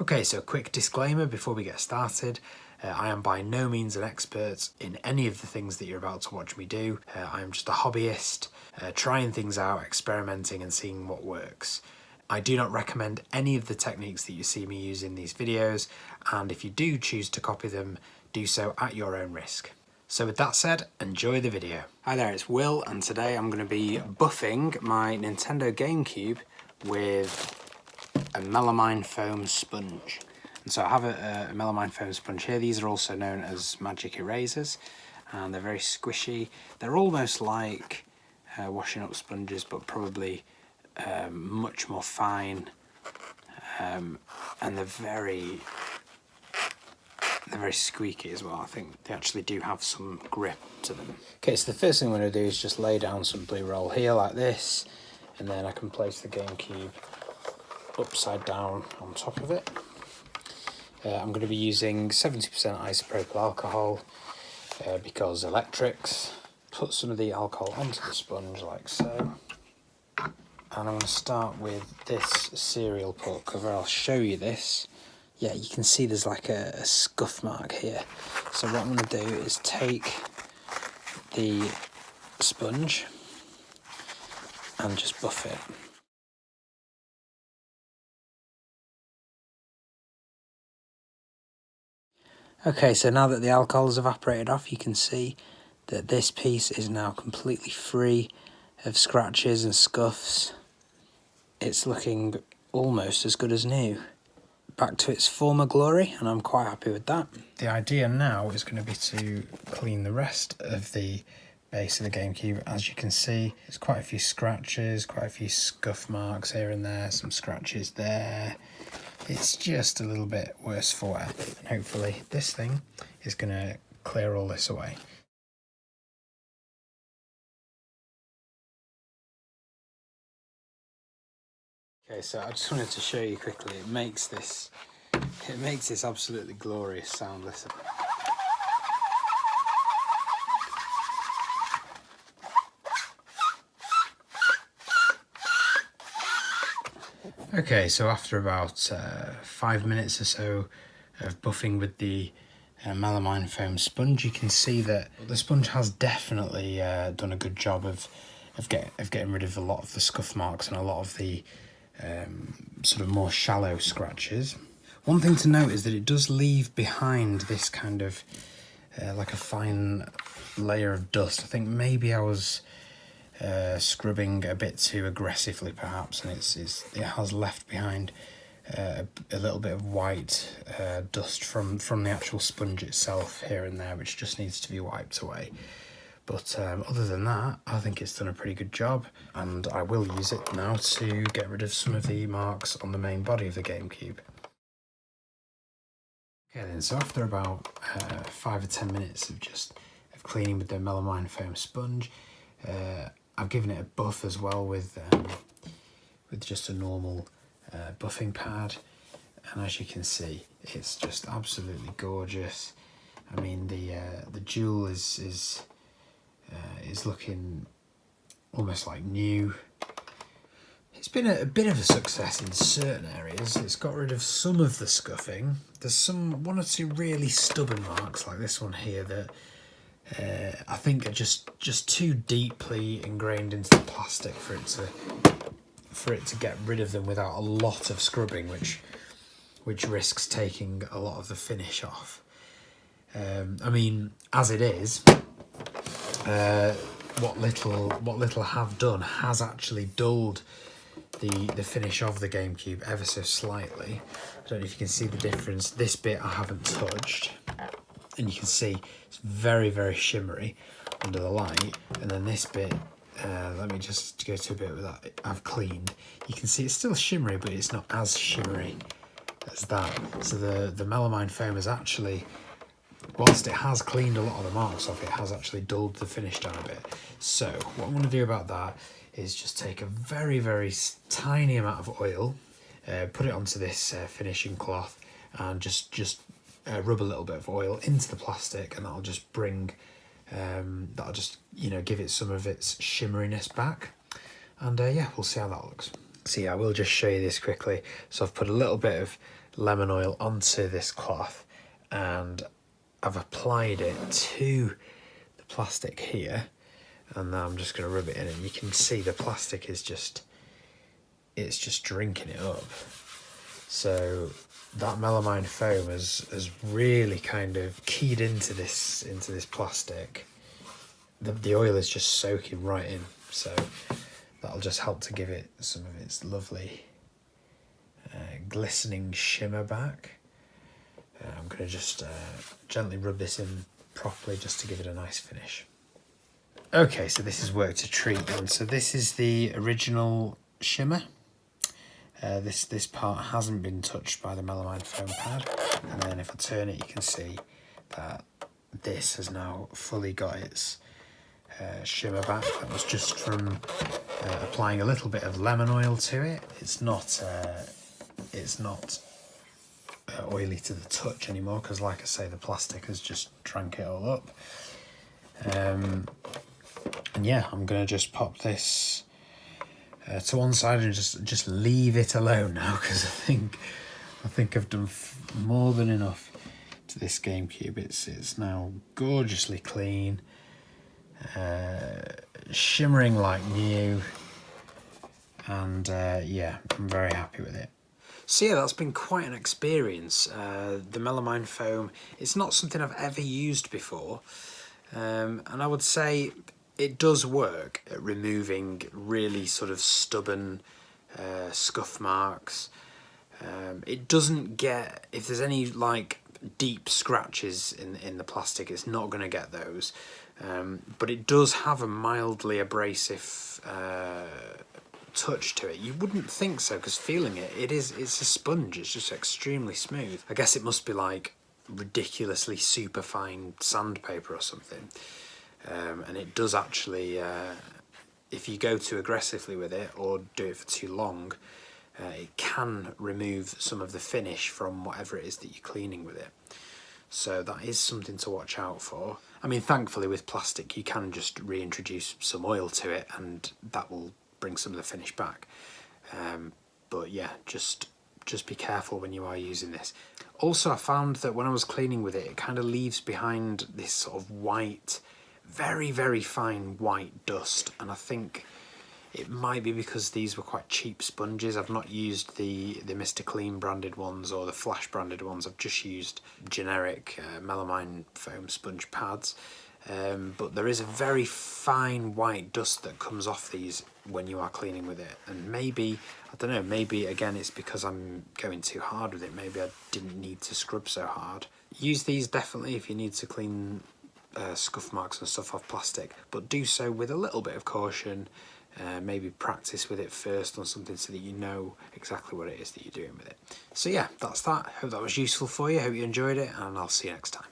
Okay, so a quick disclaimer before we get started. I am by no means an expert in any of the things that you're about to watch me do. I am just a hobbyist, trying things out, experimenting and seeing what works. I do not recommend any of the techniques that you see me use in these videos, and if you do choose to copy them, do so at your own risk. So with that said, enjoy the video. Hi there, it's Will, and today I'm going to be buffing my Nintendo GameCube with a melamine foam sponge. And so I have a melamine foam sponge here. These are also known as magic erasers, and they're very squishy. They're almost like washing up sponges, but probably much more fine, and they're very squeaky as well. I think they actually do have some grip to them. Okay, so the first thing I'm going to do is just lay down some blue roll here like this, and then I can place the GameCube upside down on top of it. I'm going to be using 70% isopropyl alcohol because electrics. Put some of the alcohol onto the sponge like so. And I'm going to start with this cereal port cover. I'll show you this. Yeah, you can see there's like a scuff mark here. So what I'm going to do is take the sponge and just buff it. Okay, so now that the alcohol has evaporated off, you can see that this piece is now completely free of scratches and scuffs. It's looking almost as good as new. Back to its former glory, and I'm quite happy with that. The idea now is going to be to clean the rest of the base of the GameCube. As you can see, there's quite a few scratches, quite a few scuff marks here and there, some scratches there. It's just a little bit worse for wear, and hopefully this thing is going to clear all this away. Okay, so I just wanted to show you quickly, it makes this absolutely glorious sound. Listen. Okay, so after about 5 minutes or so of buffing with the melamine foam sponge, you can see that the sponge has definitely done a good job of getting rid of a lot of the scuff marks and a lot of the sort of more shallow scratches. One thing to note is that it does leave behind this kind of like a fine layer of dust. I think maybe I was scrubbing a bit too aggressively perhaps, and it has left behind a little bit of white dust from the actual sponge itself here and there, which just needs to be wiped away. But other than that, I think it's done a pretty good job, and I will use it now to get rid of some of the marks on the main body of the GameCube. Okay then, so after about 5 or 10 minutes of cleaning with the melamine foam sponge, I've given it a buff as well with just a normal buffing pad, and as you can see, it's just absolutely gorgeous. I mean, the jewel is looking almost like new. It's been a bit of a success in certain areas. It's got rid of some of the scuffing. There's one or two really stubborn marks like this one here that I think are just too deeply ingrained into the plastic for it to get rid of them without a lot of scrubbing, which risks taking a lot of the finish off. I mean, as it is, what little I have done has actually dulled the finish of the GameCube ever so slightly. I don't know if you can see the difference. This bit I haven't touched, and you can see it's very, very shimmery under the light, and then this bit, let me just go to a bit with that I've cleaned. You can see it's still shimmery, but it's not as shimmery as that. So the melamine foam is actually, whilst it has cleaned a lot of the marks off, it has actually dulled the finish down a bit. So what I'm going to do about that is just take a very, very tiny amount of oil, put it onto this finishing cloth, and just rub a little bit of oil into the plastic, and that'll just give it some of its shimmeriness back. And yeah, we'll see how that looks. So yeah, I will just show you this quickly. So I've put a little bit of lemon oil onto this cloth, and I've applied it to the plastic here, and now I'm just going to rub it in, and you can see the plastic is just, it's just drinking it up. So that melamine foam has really kind of keyed into this plastic. The oil is just soaking right in, so that'll just help to give it some of its lovely glistening shimmer back. I'm going to just gently rub this in properly just to give it a nice finish. Okay, so this is worked to treat then. So this is the original shimmer. This part hasn't been touched by the melamine foam pad, and then if I turn it, you can see that this has now fully got its shimmer back. That was just from applying a little bit of lemon oil to it. It's not oily to the touch anymore, because like I say, the plastic has just drank it all up. And yeah, I'm gonna just pop this to one side and just leave it alone now, because I think I've done more than enough to this GameCube. It's now gorgeously clean, shimmering like new, and yeah, I'm very happy with it. So yeah, that's been quite an experience. The melamine foam, it's not something I've ever used before, and I would say it does work at removing really sort of stubborn scuff marks. It doesn't get, if there's any like deep scratches in the plastic, it's not going to get those, but it does have a mildly abrasive touch to it. You wouldn't think so, because feeling it, it's a sponge. It's just extremely smooth. I guess it must be like ridiculously super fine sandpaper or something. And it does actually, if you go too aggressively with it or do it for too long, it can remove some of the finish from whatever it is that you're cleaning with it. So that is something to watch out for. I mean, thankfully with plastic you can just reintroduce some oil to it and that will bring some of the finish back. But yeah, just be careful when you are using this. Also, I found that when I was cleaning with it, it kind of leaves behind this sort of white, very, very fine white dust, and I think it might be because these were quite cheap sponges. I've not used the Mr. Clean branded ones or the Flash branded ones. I've just used generic melamine foam sponge pads. But there is a very fine white dust that comes off these when you are cleaning with it, and maybe, I don't know, maybe again it's because I'm going too hard with it. Maybe I didn't need to scrub so hard. Use these definitely if you need to clean scuff marks and stuff off plastic, but do so with a little bit of caution. Maybe practice with it first on something so that you know exactly what it is that you're doing with it. So yeah, that's that. Hope that was useful for you. Hope you enjoyed it, and I'll see you next time.